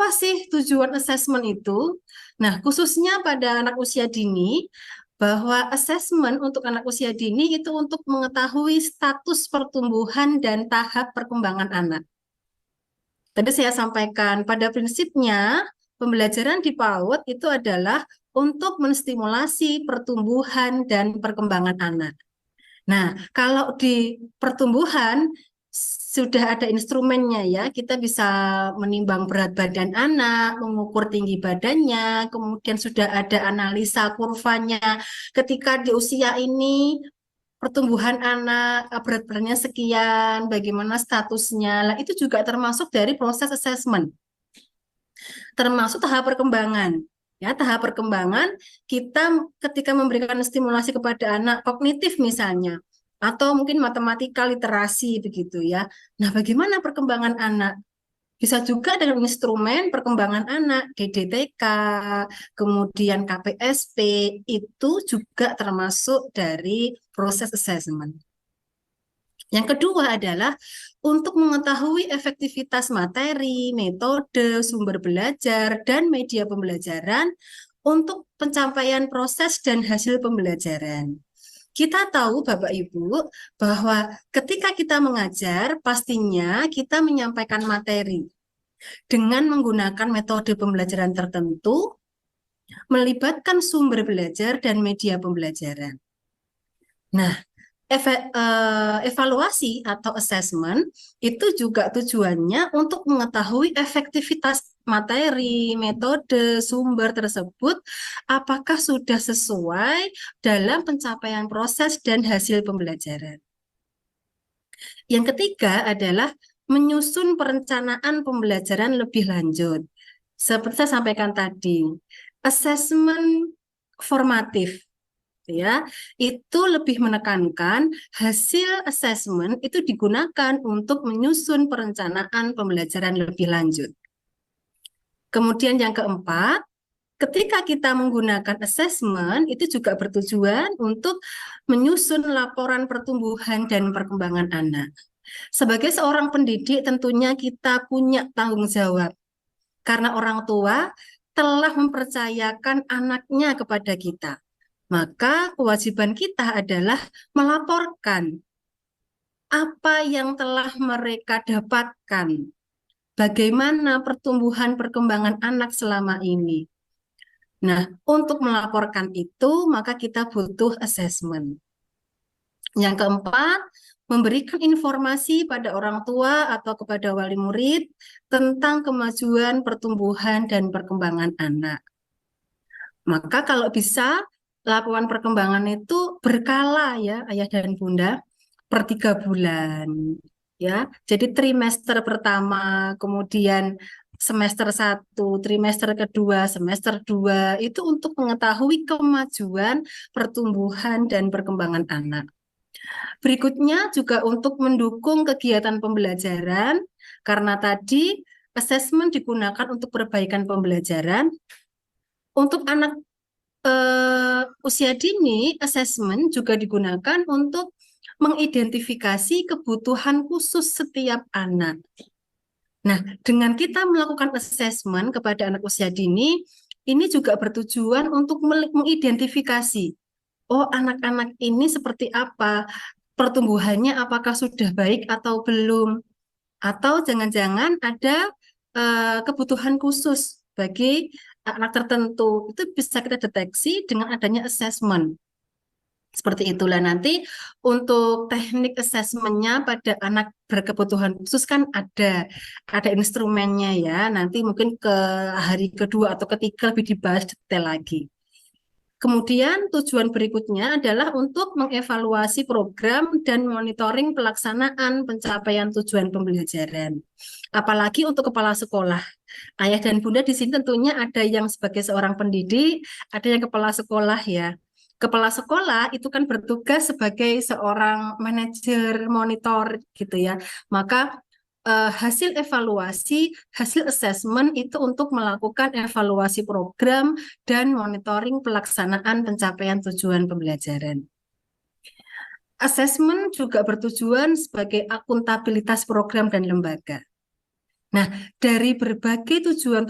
Apa sih tujuan assessment itu? Nah, khususnya pada anak usia dini, bahwa assessment untuk anak usia dini itu untuk mengetahui status pertumbuhan dan tahap perkembangan anak. Tadi saya sampaikan, pada prinsipnya pembelajaran di PAUD itu adalah untuk menstimulasi pertumbuhan dan perkembangan anak. Nah, kalau di pertumbuhan sudah ada instrumennya ya, kita bisa menimbang berat badan anak, mengukur tinggi badannya, kemudian sudah ada analisa kurvanya. Ketika di usia ini pertumbuhan anak, berat badannya sekian, bagaimana statusnya. Lah, itu juga termasuk dari proses assessment, termasuk tahap perkembangan. Ya, tahap perkembangan kita ketika memberikan stimulasi kepada anak kognitif misalnya, atau mungkin matematika, literasi begitu ya. Nah, bagaimana perkembangan anak? Bisa juga dengan instrumen perkembangan anak, DDTK, kemudian KPSP, itu juga termasuk dari proses assessment. Yang kedua adalah untuk mengetahui efektivitas materi, metode, sumber belajar, dan media pembelajaran untuk pencapaian proses dan hasil pembelajaran. Kita tahu, Bapak Ibu, bahwa ketika kita mengajar, pastinya kita menyampaikan materi dengan menggunakan metode pembelajaran tertentu, melibatkan sumber belajar dan media pembelajaran. Nah, evaluasi atau assessment itu juga tujuannya untuk mengetahui efektivitas materi, metode, sumber tersebut apakah sudah sesuai dalam pencapaian proses dan hasil pembelajaran. Yang ketiga adalah menyusun perencanaan pembelajaran lebih lanjut. Seperti saya sampaikan tadi, assessment formatif ya, itu lebih menekankan hasil assessment itu digunakan untuk menyusun perencanaan pembelajaran lebih lanjut. Kemudian yang keempat, ketika kita menggunakan assessment itu juga bertujuan untuk menyusun laporan pertumbuhan dan perkembangan anak. Sebagai seorang pendidik tentunya kita punya tanggung jawab karena orang tua telah mempercayakan anaknya kepada kita. Maka kewajiban kita adalah melaporkan apa yang telah mereka dapatkan, bagaimana pertumbuhan perkembangan anak selama ini. Nah, untuk melaporkan itu, maka kita butuh assessment. Yang keempat, memberikan informasi pada orang tua atau kepada wali murid tentang kemajuan pertumbuhan dan perkembangan anak. Maka kalau bisa, laporan perkembangan itu berkala ya, ayah dan bunda, per 3 bulan. Ya, jadi trimester pertama, kemudian semester 1, trimester kedua, semester 2, itu untuk mengetahui kemajuan pertumbuhan dan perkembangan anak. Berikutnya juga untuk mendukung kegiatan pembelajaran, karena tadi asesmen digunakan untuk perbaikan pembelajaran. Untuk anak usia dini, asesmen juga digunakan untuk mengidentifikasi kebutuhan khusus setiap anak. Nah, dengan kita melakukan asesmen kepada anak usia dini, ini juga bertujuan untuk mengidentifikasi, oh anak-anak ini seperti apa, pertumbuhannya apakah sudah baik atau belum, atau jangan-jangan ada kebutuhan khusus bagi anak tertentu. Itu bisa kita deteksi dengan adanya assessment. Seperti itulah nanti untuk teknik assessment-nya pada anak berkebutuhan khusus kan ada instrumennya ya. Nanti mungkin ke hari kedua atau ketiga lebih dibahas detail lagi. Kemudian tujuan berikutnya adalah untuk mengevaluasi program dan monitoring pelaksanaan pencapaian tujuan pembelajaran. Apalagi untuk kepala sekolah. Ayah dan bunda di sini tentunya ada yang sebagai seorang pendidik, ada yang kepala sekolah ya. Kepala sekolah itu kan bertugas sebagai seorang manajer monitor gitu ya. Maka hasil evaluasi, hasil assessment itu untuk melakukan evaluasi program dan monitoring pelaksanaan pencapaian tujuan pembelajaran. Assessment juga bertujuan sebagai akuntabilitas program dan lembaga. Nah, dari berbagai tujuan-tujuan